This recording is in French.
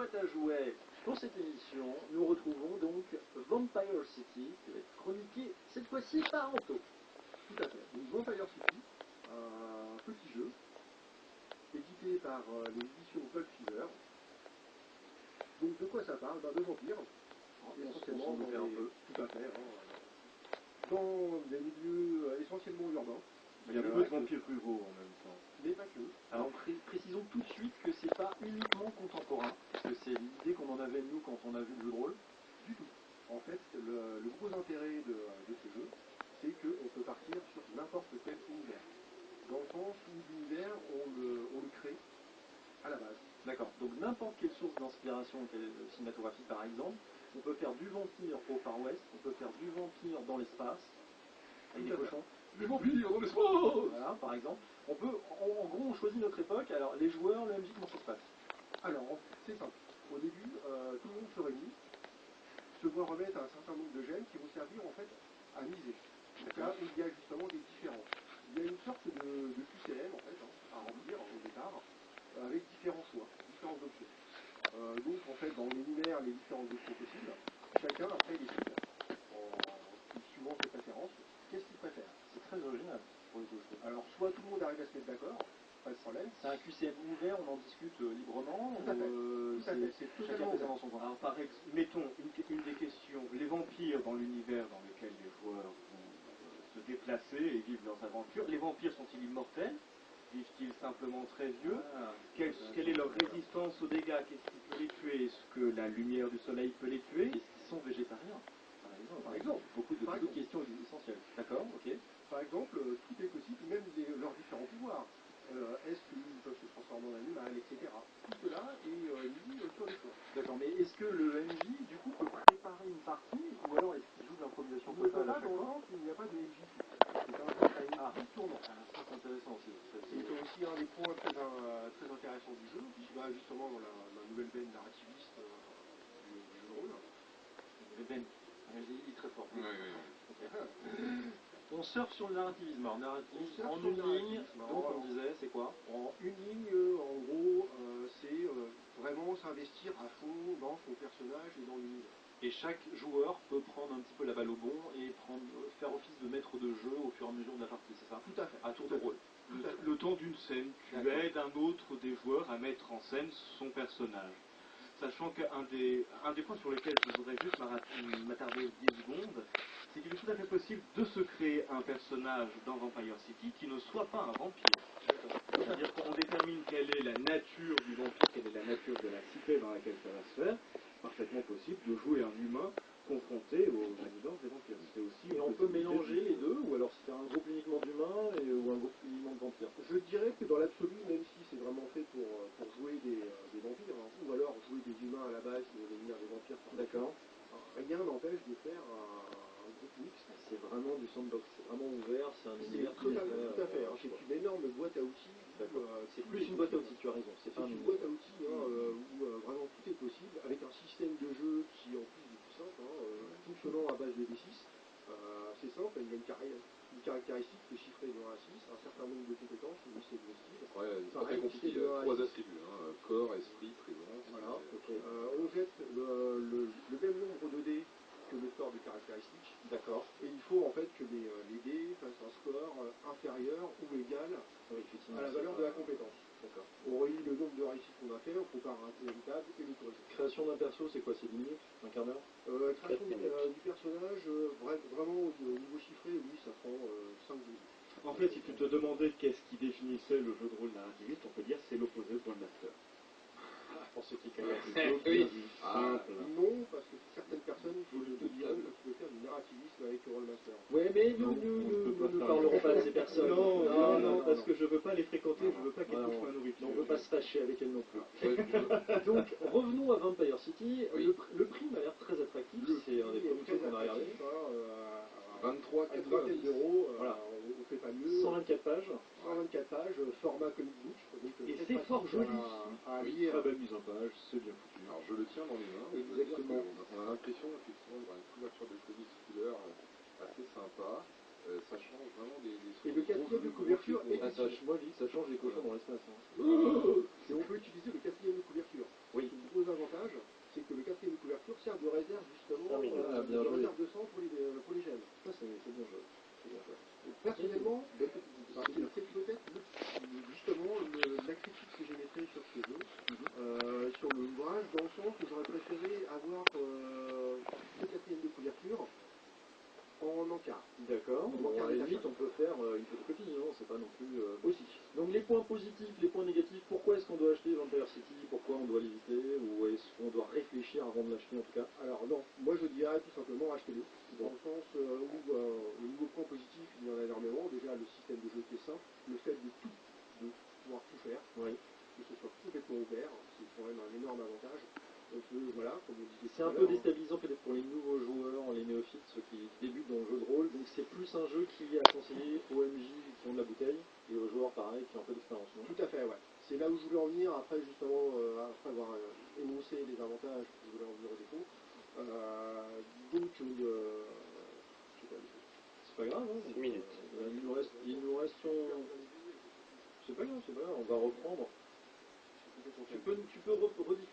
boîte à jouets pour cette émission. Nous retrouvons donc Vampire City, qui va être chroniqué cette fois-ci par Anto. Tout à fait. Donc Vampire City, un petit jeu édité par les éditions Pulp Fever. Donc de quoi ça parle? De vampires. Essentiellement dans un peu. Tout à fait. Dans des milieux essentiellement urbains. Il y a peu de vampires ruraux en même temps. Mais pas que. Alors précisons tout de suite que c'est pas uniquement contemporain, parce que c'est l'idée qu'on en avait nous quand on a vu le jeu de rôle. Du tout. En fait, le gros intérêt de ce jeu, c'est qu'on peut partir sur n'importe quel univers. Dans le sens où l'univers, on le crée à la base. D'accord. Donc n'importe quelle source d'inspiration cinématographique par exemple, on peut faire du vampire au Far West, on peut faire du vampire dans l'espace, avec des cochons. Les vampires dans l'espace. Voilà, par exemple. On peut, en gros, on choisit notre époque. Alors, les joueurs, le MJ, comment ça se passe? Alors, c'est simple. Au début, tout le monde se réunit, se voit remettre un certain nombre de gènes qui vont servir en fait à miser. Donc là où il y a justement des différences. Il y a une sorte de QCM en fait, à remplir au départ, avec différents choix, différentes options. Donc en fait, on énumère les différentes options possibles. Chacun après décide, suivant ses préférences, qu'est-ce qu'il préfère. C'est très original, pour le coup. Alors, soit tout le monde arrive à se mettre d'accord, pas de problème. C'est un QCM ouvert, on en discute librement. Tout à fait. C'est totalement ouvert. Alors, mettons une des questions. Les vampires dans l'univers dans lequel les joueurs vont se déplacer et vivent leurs aventures, les vampires sont-ils immortels? Vivent-ils simplement très vieux? Quelle est leur résistance aux dégâts? Qu'est-ce qui peut les tuer? Est-ce que la lumière du soleil peut les tuer? Est-ce qu'ils sont végétariens? Par exemple. Beaucoup de questions essentielles. D'accord, ok. Par exemple, tout est possible, même leurs différents pouvoirs. Est-ce qu'ils peuvent se transformer en animal, etc. Tout cela est mis sur les choix. D'accord, mais est-ce que le MJ, du coup, peut préparer une partie, ou alors est-ce qu'il joue de l'improvisation totale à chaque fois? Il n'y a pas de MJ. C'est un jeu à une partie tournante. Ça, c'est intéressant aussi. C'est aussi un des points très intéressants du jeu, qui va justement dans la nouvelle veine narrativiste du jeu de rôle. Le Ben, il est très fort. Oui. On surfe sur le narrativisme. Alors, narrative, en sur une le ligne, narrativisme. donc on disait, c'est quoi? En une ligne, en gros, c'est vraiment s'investir à fond dans son personnage et dans l'univers. Et chaque joueur peut prendre un petit peu la balle au bon et faire office de maître de jeu au fur et à mesure de la partie, c'est ça? Tout à fait. À tour de rôle. Le temps d'une scène, tu aides un autre des joueurs à mettre en scène son personnage. Sachant qu'un des points sur lesquels je voudrais juste m'attarder 10 secondes, c'est qu'il est tout à fait possible de se créer un personnage dans Vampire City qui ne soit pas un vampire. C'est-à-dire qu'on détermine quelle est la nature du vampire, quelle est la nature de la cité dans laquelle ça va se faire. Parfaitement possible de jouer un humain confronté aux résidences des vampires. C'est aussi Et on peut mélanger les deux, ou alors c'était un groupe uniquement d'humains ou un groupe uniquement de vampires? Je dirais que dans l'absolu, même si c'est vraiment fait pour jouer des vampires, ou alors jouer des humains à la base et devenir des vampires. D'accord. Rien n'empêche de faire un groupe mixte. C'est vraiment du sandbox, c'est vraiment ouvert, c'est un univers Tout à fait. C'est une énorme boîte à outils. C'est plus une boîte à outils, tu as raison. C'est une boîte à outils où vraiment tout est possible, avec un système de jeu qui, en plus du tout simple, fonctionnant à base de D6. C'est simple, il y a une caractéristique qui est chiffrée de 1 à 6, un certain nombre de compétences, une liste exhaustive. Ouais, c'est pas très compliqué, il y a 3 attributs, corps, esprit, présence. Voilà, on jette le même nombre de dés que le score de caractéristiques. D'accord. Et il faut en fait que les dés fassent un score inférieur ou égal à la valeur de la compétence. D'accord. On relie le nombre de réussites qu'on a fait, on compare un véritable et l'autorisé. Création d'un perso, c'est quoi? C'est 10 minutes? Un quart d'heure? Création du personnage, vraiment au niveau chiffré, oui, ça prend 5 minutes. En fait, si tu te demandais qu'est-ce qui définissait le jeu de rôle narrativiste, on peut dire c'est l'opposé au Dungeon Master. Pour ceux qui connaissent. Oui. Non, parce que certaines personnes te diront que tu peux faire du narrativisme avec le Rollmaster. Oui, mais nous ne parlerons pas de ces personnes. Non, parce que je veux pas les fréquenter, je veux pas qu'elles touchent ma nourriture. On ne veut pas se fâcher avec elles non plus. Donc, revenons à Vampire City. Oui. Le prix m'a l'air très attractif. C'est un des premiers trucs qu'on a regardé. 23,90 €, voilà. On fait pas mieux. 124 pages. 124 pages, format comic book. Donc, Et c'est fort joli. À Oui, lire. très belle mise en page, c'est bien foutu. Alors je le tiens dans les mains, et je veux dire qu'on a l'impression effectivement d'avoir une couverture de comics couleur assez sympa. Ça change vraiment des Et le quatrième de couverture est Moi, je dis que ça change les cochons dans l'espace. Et on peut utiliser le quatrième de couverture. Le gros avantage, c'est que le quatrième de couverture sert de réserve justement, bien de joué. réserve de sang pour les gemmes. Ça, c'est bon jeu. Personnellement, c'est peut-être justement la critique que j'émettrais sur ce jeu, sur le ouvrage, dans le sens où j'aurais préféré avoir le quatrième de couverture en encart. D'accord. Bon, à la limite, on peut faire une photocopie, non? C'est pas non plus... Aussi. Donc les points positifs, les points négatifs, pourquoi est-ce qu'on doit acheter Vampire City? Pourquoi on doit l'éviter? Ou est-ce qu'on doit réfléchir avant de l'acheter en tout cas? Alors non, moi je dirais tout simplement achetez-le. Dans le sens où au niveau point positif, il y en a énormément. Déjà le système de jeu qui est simple, le fait de pouvoir tout faire, que ce soit complètement ouvert, c'est quand même un énorme avantage. Donc voilà, comme on disait C'est un peu déstabilisant peut-être pour les nouveaux joueurs, les néophytes, ceux qui débutent dans le jeu de rôle. Donc c'est plus un jeu qui est à conseiller aux MJ qui ont de la bouteille et aux joueurs pareil qui ont un peu d'expérience. Tout à fait, ouais. C'est là où je voulais en venir après justement, après avoir énoncé les avantages, je voulais en venir aux défauts. Donc je sais pas. C'est pas grave, hein. 6 minutes. Il nous reste c'est pas grave, on va reprendre. Tu peux rediffuser